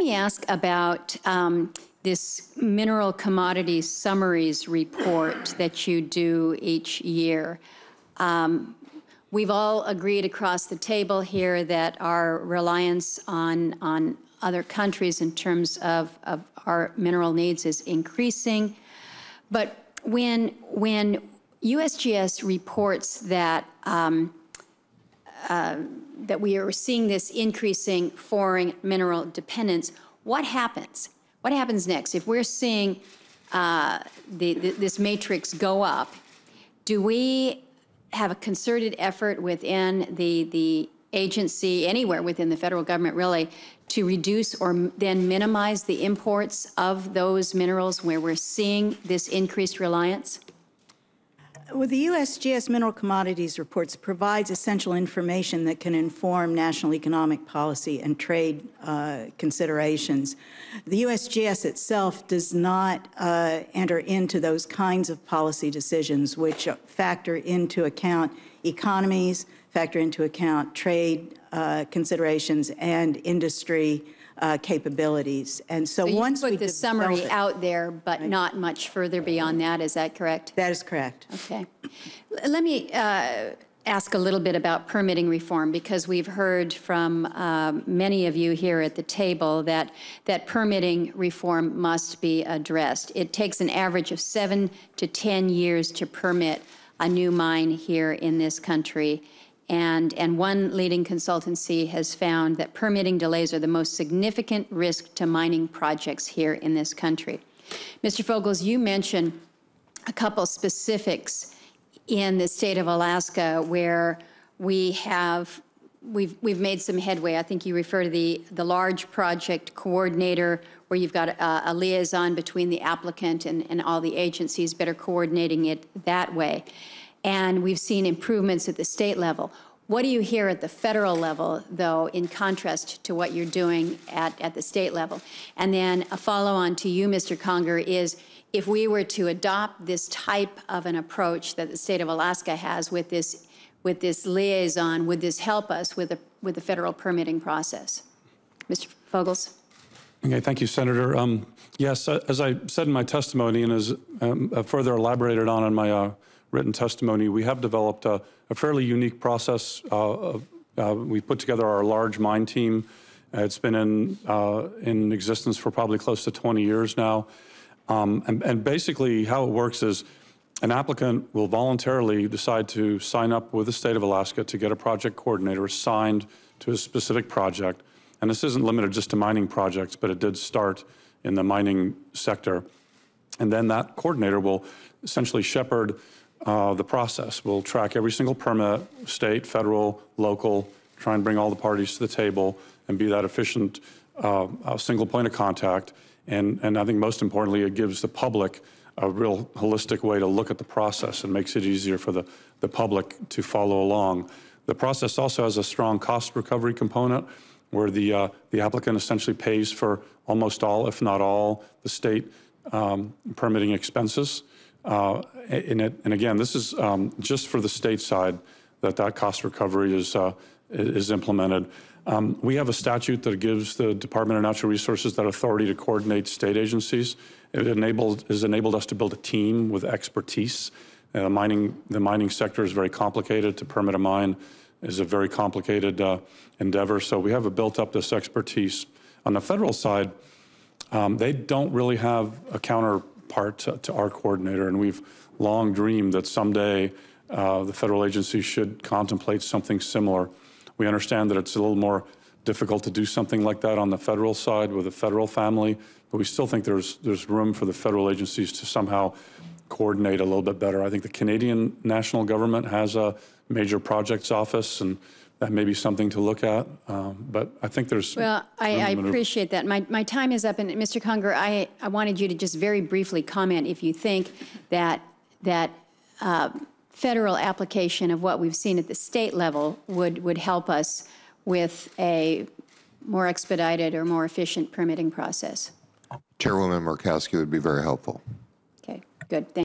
me ask about this mineral commodities summaries report that you do each year. We've all agreed across the table here that our reliance on other countries in terms of our mineral needs is increasing. But when USGS reports that that we are seeing this increasing foreign mineral dependence, what happens? What happens next? If we're seeing this matrix go up, do we have a concerted effort within the agency, anywhere within the federal government really, to reduce or then minimize the imports of those minerals where we're seeing this increased reliance? Well, the USGS Mineral Commodities Reports provides essential information that can inform national economic policy and trade considerations. The USGS itself does not enter into those kinds of policy decisions which factor into account economies, factor into account trade considerations and industry capabilities. And so once we put the summary out there, but right, not much further beyond that, is that correct? That is correct. Okay. Let me ask a little bit about permitting reform, because we've heard from many of you here at the table that permitting reform must be addressed. It takes an average of 7 to 10 years to permit a new mine here in this country. And one leading consultancy has found that permitting delays are the most significant risk to mining projects here in this country. Mr. Fogels, you mentioned a couple specifics in the state of Alaska where we've made some headway. I think you refer to the large project coordinator, where you've got a liaison between the applicant and all the agencies, better coordinating it that way. And we've seen improvements at the state level. What do you hear at the federal level, though, in contrast to what you're doing at the state level? And then a follow-on to you, Mr. Conger, is if we were to adopt this type of an approach that the state of Alaska has with this liaison, would this help us with the federal permitting process? Mr. Fogels. Okay, thank you, Senator. Yes, as I said in my testimony, and as further elaborated on in my written testimony, we have developed a fairly unique process. We put together our large mine team. It's been in existence for probably close to 20 years now. And basically how it works is an applicant will voluntarily decide to sign up with the state of Alaska to get a project coordinator assigned to a specific project. And this isn't limited just to mining projects, but it did start in the mining sector. And then that coordinator will essentially shepherd the process. We'll track every single permit, state, federal, local, try and bring all the parties to the table and be that efficient single point of contact. And I think most importantly, it gives the public a real holistic way to look at the process and makes it easier for the public to follow along. The process also has a strong cost recovery component where the applicant essentially pays for almost all, if not all, the state permitting expenses. And again, this is just for the state side that cost recovery is implemented. We have a statute that gives the Department of Natural Resources that authority to coordinate state agencies. It has enabled us to build a team with expertise. The mining sector is very complicated. To permit a mine is a very complicated endeavor. So we have built up this expertise. On the federal side, they don't really have a counterpart to our coordinator, and we've long dreamed that someday the federal agency should contemplate something similar. We understand that it's a little more difficult to do something like that on the federal side with a federal family, but we still think there's room for the federal agencies to somehow coordinate a little bit better. I think the Canadian national government has a major projects office, and that may be something to look at, but I think there's... Well, I appreciate that. My time is up, and Mr. Conger, I wanted you to just very briefly comment if you think that federal application of what we've seen at the state level would help us with a more expedited or more efficient permitting process. Chairwoman Murkowski would be very helpful. Okay, good. Thank you.